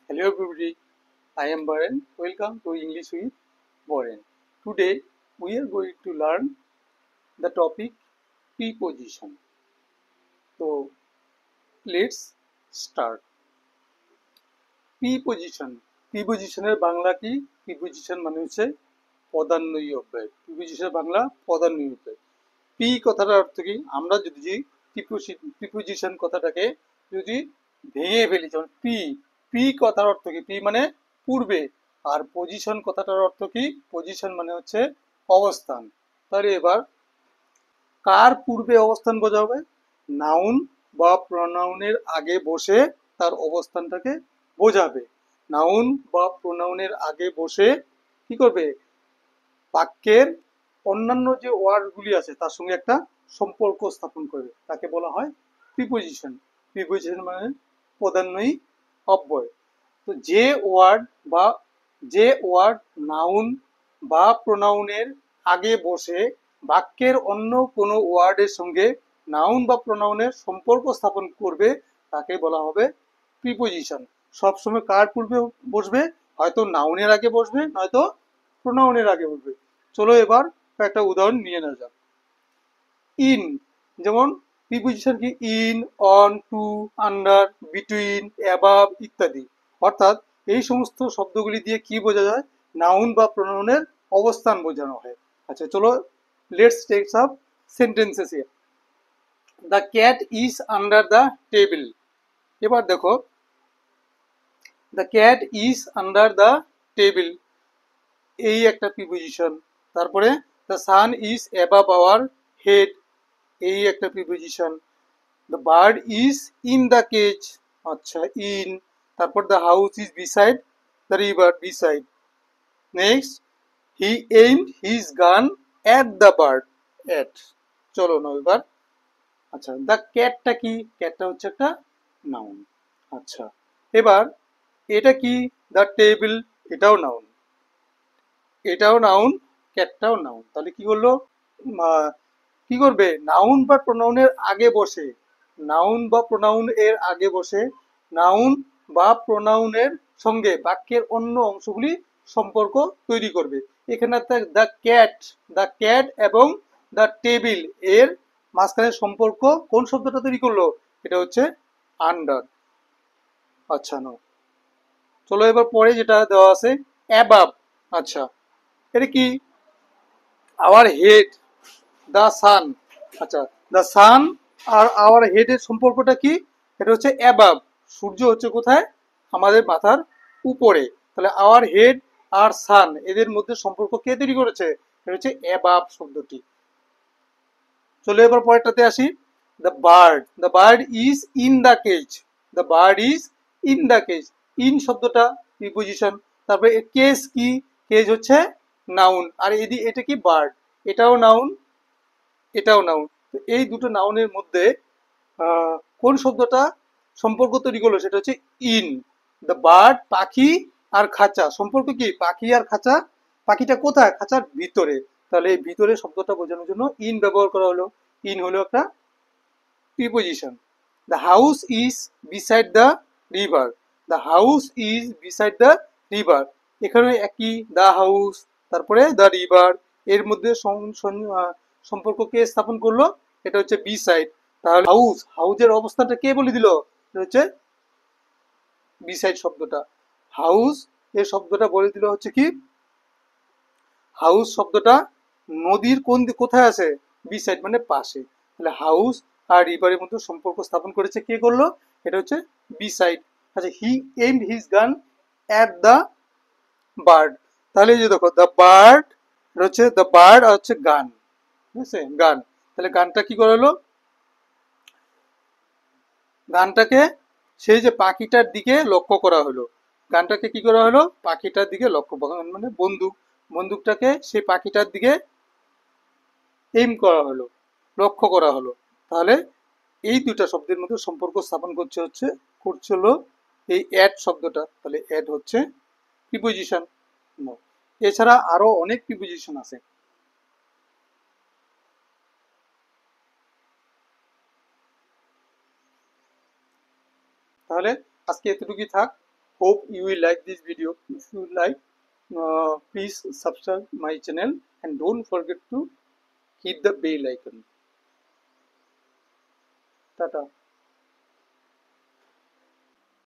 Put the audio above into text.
Hello everybody, I am Baren. Welcome to English with Baren. Today we are going to learn the topic preposition. So let's start. Preposition. প্রিপোজিশনের Bangla কি? Preposition মানে হচ্ছে পদান্বয়ী অব্যয়। প্রিপোজিশনের বাংলা পদান্বয়ী অব্যয়। P কথাটার অর্থ কি? আমরা যদি প্রিপোজিশন কথাটাকে যদি ভেঙে ফেলি, যেমন পি, পি কথার অর্থ কি? পি মানে পূর্বে, আর পজিশন কথাটার অর্থ কি? পজিশন মানে হচ্ছে অবস্থান। তাহলে এবার কার পূর্বে অবস্থান বোঝাবে? নাউন বা প্রোনাউনের আগে বসে তার অবস্থানটাকে বোঝাবে। নাউন বা প্রোনাউনের আগে বসে কি করবে? বাক্যের অন্যান্য যে ওয়ার্ডগুলি আছে তার সঙ্গে একটা সম্পর্ক স্থাপন করবে, তাকে বলা হয় প্রিপোজিশন। প্রিপোজিশন মানে পদান্বয়ী অব্যয়। তো যে ওয়ার্ড নাউন বা প্রোনাউনের আগে বসে বাক্যের অন্য কোনো ওয়ার্ডের সঙ্গে নাউন বা প্রোনাউনের সম্পর্ক স্থাপন করবে তাকে বলা হবে প্রিপোজিশন। সবসময় কার পূর্বে বসবে? হয়তো নাউনের আগে বসবে, নয়তো প্রোনাউনের আগে বসবে। চলো এবার একটা উদাহরণ নিয়ে নেওয়া যাক। ইন, যেমন প্রিপোজিশন কি? In, on, to, under, between, above ইত্যাদি। অর্থাৎ এই সমস্ত শব্দগুলি দিয়ে কি বোঝা যায়? নাউন বা প্রোনাউনের অবস্থান বোঝানো হয়। আচ্ছা চলো, let's take some sentences here. The cat is under the table. এবার দেখো, the cat is under the table, এই একটা প্রিপোজিশন। তারপরে the sun is above our head, এই একটা preposition. The bird is in the cage, আচ্ছা in. তারপর the house is beside the river, beside. Next, he aimed his gun at the bird, at. চলো না এবার, আচ্ছা the ক্যাটটা কি? ক্যাটটা হচ্ছে একটা নাউন। আচ্ছা এবার এটা কি? দ্য টেবিল, এটাও নাউন, এটাও নাউন, ক্যাটটাও নাউন। তাহলে কি করলো? কি করবে? নাউন বা প্রোনাউনের আগে বসে, নাউন বা প্রোনাউন এর আগে বসে নাউন বা প্রোনাউনের সঙ্গে বাক্যের অন্য অংশগুলি সম্পর্ক তৈরি করবে। এখানে দ্য ক্যাট, দ্য ক্যাট এবং দ্য টেবিল এর মাঝখানে সম্পর্ক কোন শব্দটা তৈরি করলো? এটা হচ্ছে আন্ডার। আচ্ছা নো, চলো এবার পরে যেটা দেওয়া আছে অ্যাবাব। আচ্ছা এটা কি? Our head, the sun. আচ্ছা দ্য সান আর আওয়ার হেডের সম্পর্কটা কি? এটা হচ্ছে অ্যাবাব। সূর্য হচ্ছে কোথায়? আমাদের মাথার উপরে। তাহলে আওয়ার হেড আর সান এদের মধ্যে সম্পর্ক কে তৈরি করেছে? এটা হচ্ছে অ্যাবাব শব্দটি। চলো এবার পরেরটাতে আসি। The bird, the bird is in the cage, the bird is in the cage, in শব্দটা প্রিপোজিশন। তারপরে কেজ কি? কেজ হচ্ছে নাউন, আর এটা কি? বার্ড, এটাও নাউন, এটাও নাউন। তো এই দুটো নাউনের মধ্যে কোন শব্দটা সম্পর্ক তৈরি করলো? সেটা হচ্ছে ইন। দ্য বার্ড, পাখি আর খাঁচা, সম্পর্ক কি? পাখি আর খাঁচা। পাখিটা কোথায়? খাঁচার ভিতরে। তাহলে এই ভিতরে শব্দটা বোঝানোর জন্য ইন ব্যবহার করা হলো। ইন হলো একটা preposition. The house is beside the river, the house is beside the river, এখানে একই, দ্য হাউস তারপরে দ্য রিভার, এর মধ্যে সম্পর্ককে স্থাপন করলো, এটা হচ্ছে বি সাইড। তাহলে হাউস, হাউজের অবস্থানটা কে বলে দিল? এটা হচ্ছে বি সাইড শব্দটা। হাউস এর শব্দটা বলে দিল হচ্ছে কি? হাউস শব্দটা নদীর কোথায় আছে? বি সাইড মানে পাশে। তাহলে হাউস আর রিভারের মধ্যে সম্পর্ক স্থাপন করেছে কে করলো? এটা হচ্ছে বি সাইড। আচ্ছা হি aimed his gun at the bird, তাহলে এই যে দেখো দ্য বার্ড হচ্ছে দ্য বার্ড আর হচ্ছে গান, ঠিক আছে? গান। তাহলে গানটা কি করা হলো? গানটাকে সেই যে পাখিটার দিকে লক্ষ্য করা হলো, গানটাকে কি করা হলো? পাখিটার দিকে লক্ষ্য, মানে বন্দুক, বন্দুকটাকে সেই পাখিটার দিকে এইম করা হলো, লক্ষ্য করা হলো। তাহলে এই দুটা শব্দের মধ্যে সম্পর্ক স্থাপন করছিল এই অ্যাড শব্দটা। তাহলে অ্যাড হচ্ছে প্রিপোজিশন। এছাড়া আরো অনেক প্রিপোজিশন আছে। তাহলে আজকে এতটুকুই থাক। Hope you will like this video. If you like, please subscribe my channel and don't forget to hit the bell icon. Tata.